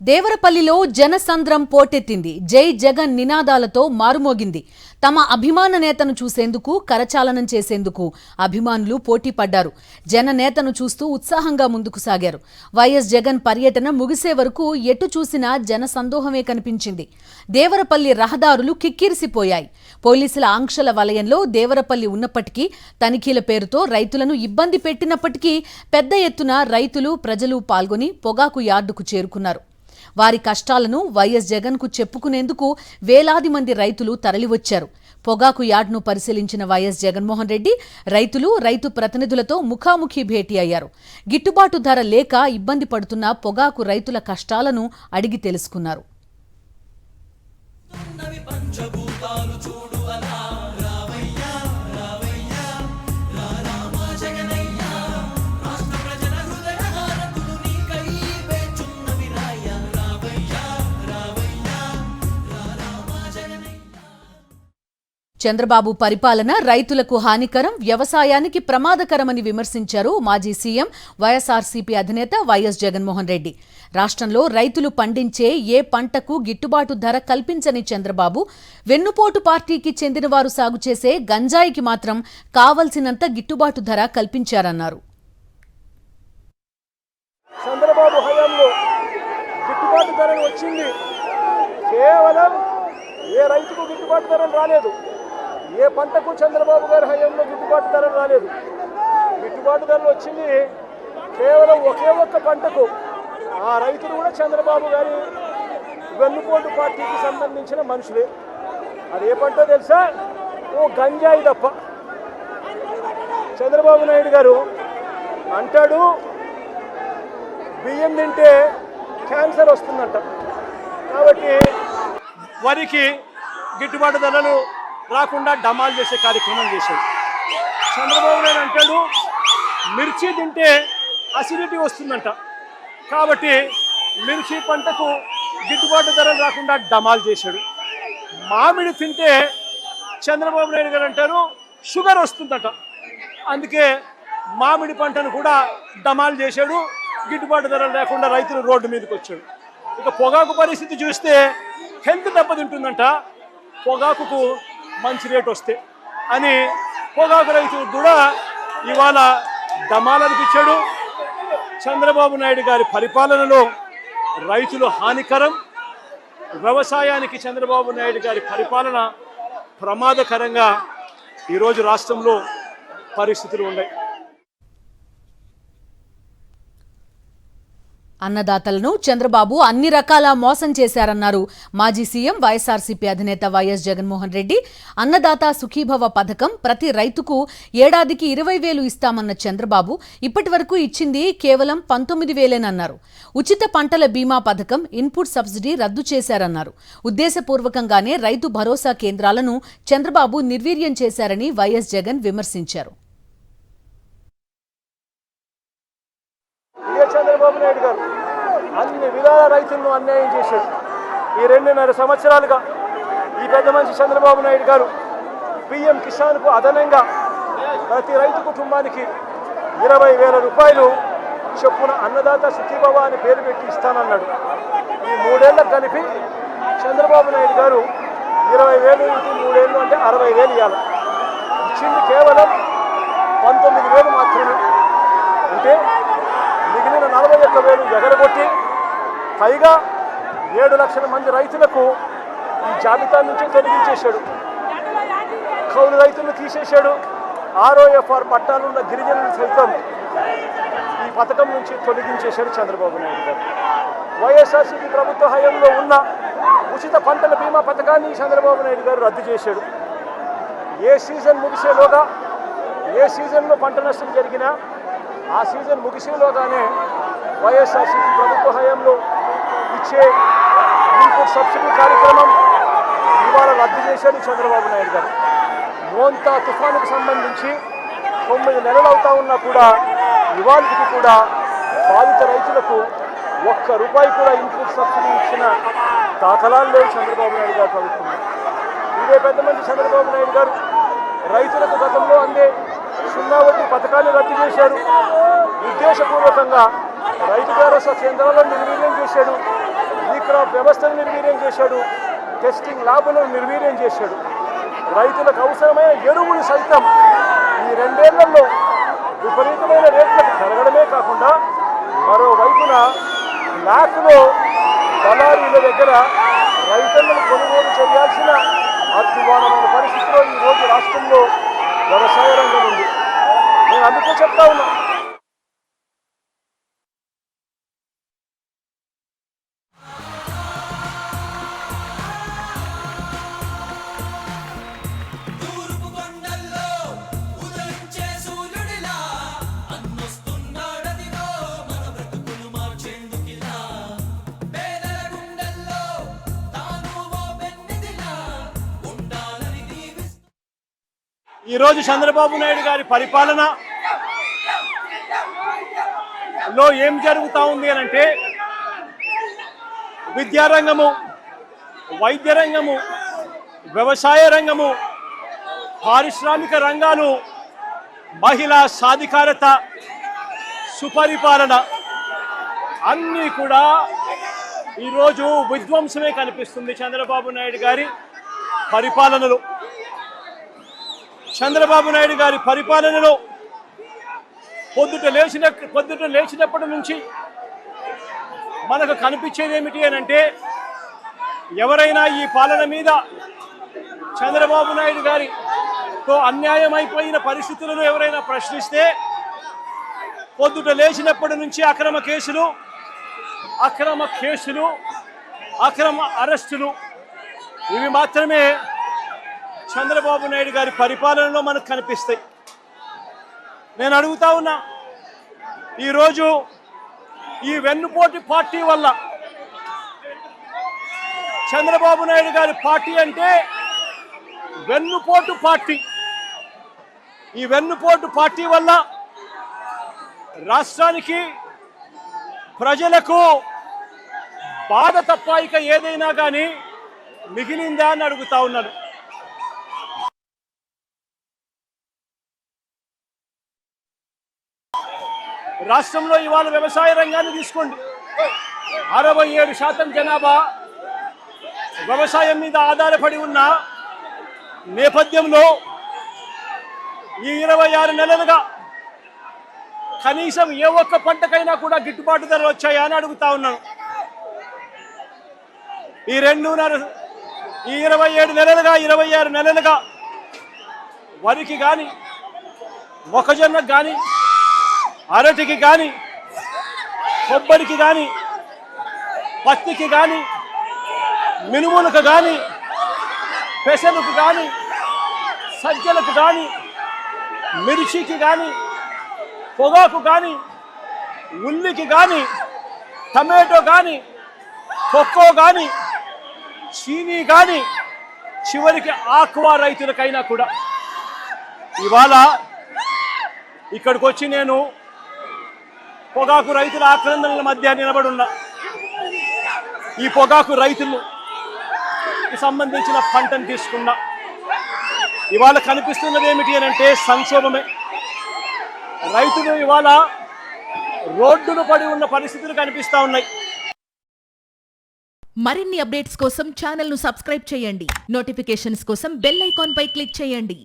దేవరపల్లిలో జనసంద్రం పోటెత్తింది. జై జగన్ నినాదాలతో మారుమోగింది. తమ అభిమాన నేతను చూసేందుకు, కరచాలనం చేసేందుకు అభిమానులు పోటీ పడ్డారు. జన నేతను చూస్తూ ఉత్సాహంగా ముందుకు సాగారు. వైఎస్ జగన్ పర్యటన ముగిసే వరకు ఎటు చూసినా జనసందోహమే కనిపించింది. దేవరపల్లి రహదారులు కిక్కిరిసిపోయాయి. పోలీసుల ఆంక్షల వలయంలో దేవరపల్లి ఉన్నప్పటికీ, తనిఖీల పేరుతో రైతులను ఇబ్బంది పెట్టినప్పటికీ పెద్ద ఎత్తున రైతులు, ప్రజలు పాల్గొని పొగాకు యార్డుకు చేరుకున్నారు. వారి కష్టాలను వైఎస్ జగన్కు చెప్పుకునేందుకు వేలాది మంది రైతులు తరలివచ్చారు. పొగాకు యార్డ్ను పరిశీలించిన వైఎస్ జగన్మోహన్ రెడ్డి రైతులు, రైతు ప్రతినిధులతో ముఖాముఖి భేటీ అయ్యారు. గిట్టుబాటు ధర లేక ఇబ్బంది పడుతున్న పొగాకు రైతుల కష్టాలను అడిగి తెలుసుకున్నారు. చంద్రబాబు పరిపాలన రైతులకు హానికరం, వ్యవసాయానికి ప్రమాదకరమని విమర్శించారు మాజీ సీఎం వైఎస్ఆర్సీపీ అధినేత వైఎస్ జగన్మోహన్ రెడ్డి. రాష్ట్రంలో రైతులు పండించే ఏ పంటకు గిట్టుబాటు ధర కల్పించని చంద్రబాబు, వెన్నుపోటు పార్టీకి చెందిన వారు సాగు చేసే గంజాయికి మాత్రం కావలసినంత గిట్టుబాటు ధర కల్పించారన్నారు. చంద్రబాబు హయాంలో గిట్టుబాటు ధర వచ్చింది, కేవలం ఏ రైతుకు గిట్టుబాటు ధర రాలేదు. ఏ పంటకు చంద్రబాబు గారి హయాంలో గిట్టుబాటు ధర రాలేదు. గిట్టుబాటు ధరలు వచ్చింది కేవలం ఒకే ఒక్క పంటకు. ఆ రైతులు కూడా చంద్రబాబు గారి వెన్నుపోటు పార్టీకి సంబంధించిన మనుషులే. అది ఏ పంటో తెలుసా? ఓ గంజాయి తప్ప. చంద్రబాబు నాయుడు గారు అంటాడు, బియ్యం తింటే క్యాన్సర్ వస్తుందంట, కాబట్టి వరికి గిట్టుబాటు ధరలు రాకుండా డమాల్ చేసే కార్యక్రమం చేశాడు. చంద్రబాబు నాయుడు అంటాడు, మిర్చి తింటే అసిడిటీ వస్తుందంట, కాబట్టి మిర్చి పంటకు గిట్టుబాటు ధరలు రాకుండా డమాల్ చేశాడు. మామిడి తింటే చంద్రబాబు నాయుడు గారు అంటారు షుగర్ వస్తుందట, అందుకే మామిడి పంటను కూడా డమాల్ చేశాడు. గిట్టుబాటు ధరలు లేకుండా రైతులు రోడ్డు మీదకి వచ్చాడు. ఇక పొగాకు పరిస్థితి చూస్తే హెల్త్ దెబ్బతింటుందంట, పొగాకుకు మంచి రేటు వస్తే అని పొగాకు రైతులకు కూడా ఇవాళ డమాలనిపించాడు. చంద్రబాబు నాయుడు గారి పరిపాలనలో రైతులు హానికరం, వ్యవసాయానికి చంద్రబాబు నాయుడు గారి పరిపాలన ప్రమాదకరంగా ఈరోజు రాష్ట్రంలో పరిస్థితులు ఉన్నాయి. అన్నదాతలను చంద్రబాబు అన్ని రకాల మోసం చేశారన్నారు మాజీ సీఎం వైఎస్ఆర్సీపీ అధినేత వైఎస్ జగన్మోహన్ రెడ్డి. అన్నదాత సుఖీభవ పథకం ప్రతి రైతుకు ఏడాదికి 20,000 ఇస్తామన్న చంద్రబాబు ఇప్పటి వరకు ఇచ్చింది కేవలం 19,000 ఉచిత పంటల బీమా పథకం, ఇన్పుట్ సబ్సిడీ రద్దు చేశారన్నారు. ఉద్దేశపూర్వకంగానే రైతు భరోసా కేంద్రాలను చంద్రబాబు నిర్వీర్యం చేశారని వైఎస్ జగన్ విమర్శించారు. చంద్రబాబు నాయుడు గారు అన్ని విధాల రైతులను అన్యాయం చేశాడు. ఈ 2.5 సంవత్సరాలుగా ఈ పెద్ద మనిషి చంద్రబాబు నాయుడు గారు పిఎం కిసాన్కు అదనంగా ప్రతి రైతు కుటుంబానికి 20,000 రూపాయలు చొప్పున అన్నదాత సుఖీభవ అని పేరు పెట్టి ఇస్తానన్నాడు. ఈ 3 ఏళ్లకు కలిపి చంద్రబాబు నాయుడు గారు 20,000 ఇంటూ 3 ఏళ్ళు అంటే 60,000 ఇవ్వాలి. ఇచ్చింది కేవలం 19,000 మాత్రమే. అంటే మిగిలిన 41,000 ఎగరగొట్టి పైగా 7 లక్షల మంది రైతులకు ఈ జాబితా నుంచి తొలగించేశాడు. కౌలు రైతులను తీసేశాడు. ఆర్ఓఎఫ్ఆర్ పట్టాలున్న గిరిజనులు సైతం ఈ పథకం నుంచి తొలగించేశాడు చంద్రబాబు నాయుడు గారు. వైఎస్ఆర్సీపీ ప్రభుత్వ హయాంలో ఉన్న ఉచిత పంటల బీమా పథకాన్ని చంద్రబాబు నాయుడు గారు రద్దు చేశాడు. ఏ సీజన్ ముగిసేలోగా, ఏ సీజన్లో పంట నష్టం జరిగినా ఆ సీజన్ ముగిసేలోగానే వైఎస్ఆర్సీపీ ప్రభుత్వ హయాంలో ఇచ్చే ఇన్పుట్ సబ్సిడీ కార్యక్రమం ఇవాళ రద్దు చేశాడు చంద్రబాబు నాయుడు గారు. మోంతా తుఫానుకు సంబంధించి 9 నెలలు అవుతా ఉన్నా కూడా ఇవాళకి కూడా బాధిత రైతులకు ₹1 కూడా ఇన్పుట్ సబ్సిడీ ఇచ్చిన దాఖలాలు లేవు చంద్రబాబు నాయుడు గారు ప్రభుత్వం. ఇదే పెద్ద మంది చంద్రబాబు నాయుడు గారు రైతులకు గతంలో అందే 0 వడ్డీ పథకాన్ని రద్దు చేశాడు. ఉద్దేశపూర్వకంగా రైతు భరోసా కేంద్రాలను నిర్వీర్యం చేశాడు. ఇక్కడ వ్యవస్థను నిర్వీర్యం చేశాడు, టెస్టింగ్ ల్యాబ్లను నిర్వీర్యం చేశాడు. రైతులకు అవసరమైన ఎరువులు సైతం ఈ 2 ఏళ్లలో విపరీతమైన రేట్లకు పెరగడమే కాకుండా మరోవైపున బ్లాక్లో దళారీల దగ్గర రైతులను కొనుగోలు చేయాల్సిన అద్భుతమైన పరిస్థితిలో ఈరోజు రాష్ట్రంలో వ్యవసాయ రంగం ఉంది. నేను అందుకే చెప్తా ఉన్నా, ఈరోజు చంద్రబాబు నాయుడు గారి పరిపాలనలో ఏం జరుగుతూ ఉంది అని అంటే, విద్యారంగము, వైద్య రంగము, వ్యవసాయ రంగము, పారిశ్రామిక రంగాలు, మహిళా సాధికారత, సుపరిపాలన అన్నీ కూడా ఈరోజు విధ్వంసమే కనిపిస్తుంది కనిపిస్తుంది చంద్రబాబు నాయుడు గారి పరిపాలనలో. చంద్రబాబు నాయుడు గారి పరిపాలనలో పొద్దుట లేచినప్పటి నుంచి మనకు కనిపించేది ఏమిటి అని అంటే, ఎవరైనా ఈ పాలన మీద చంద్రబాబు నాయుడు గారితో అన్యాయం అయిపోయిన పరిస్థితులను ఎవరైనా ప్రశ్నిస్తే పొద్దుట లేచినప్పటి నుంచి అక్రమ కేసులు, అక్రమ అరెస్టులు, ఇవి మాత్రమే చంద్రబాబు నాయుడు గారి పరిపాలనలో మనకు కనిపిస్తాయి. నేను అడుగుతా ఉన్నా, ఈరోజు ఈ వెన్నుపోటు పార్టీ వల్ల, చంద్రబాబు నాయుడు గారి పార్టీ అంటే వెన్నుపోటు పార్టీ, ఈ వెన్నుపోటు పార్టీ వల్ల రాష్ట్రానికి, ప్రజలకు బాధ తప్ప ఇక ఏదైనా కానీ మిగిలిందా అని అడుగుతా ఉన్నాను. రాష్ట్రంలో ఇవాళ వ్యవసాయ రంగాన్ని తీసుకోండి, 67% జనాభా వ్యవసాయం మీద ఆధారపడి ఉన్న నేపథ్యంలో ఈ 26 నెలలుగా కనీసం ఏ ఒక్క పంటకైనా కూడా గిట్టుబాటు ధరలు వచ్చాయా అని అడుగుతా ఉన్నాను. ఈ 27 నెలలుగా 26 నెలలుగా వరికి కానీ, మొక్కజొన్నకు కానీ, అరటికి కానీ, కొబ్బరికి కానీ, పత్తికి కానీ, మినుములకు కానీ, పెసలకు కానీ, సజ్జలకు కానీ, మిర్చికి కానీ, పొగాకు కానీ, ఉల్లికి కానీ, టమాటో కానీ, కొక్కో కానీ, చీనీ కానీ, చివరికి ఆక్వా రైతులకైనా కూడా ఇవాళ ఇక్కడికి వచ్చి నేను పొగాకు రైతుల ఆక్రందనల మధ్య నిలబడున్నా. ఈ పొగాకు రైతులకు సంబంధించిన పంటను తీసుకున్నా. ఇవాళ కనిపిస్తున్నది ఏమిటి అని అంటే సంక్షోభమే. రైతులు ఇవాళ రోడ్డును పడి ఉన్న పరిస్థితులు కనిపిస్తా ఉన్నాయి. మరిన్ని అప్డేట్స్ కోసం ఛానల్ ను సబ్స్క్రైబ్ చేయండి. నోటిఫికేషన్స్ కోసం బెల్ ఐకాన్ పై క్లిక్ చేయండి.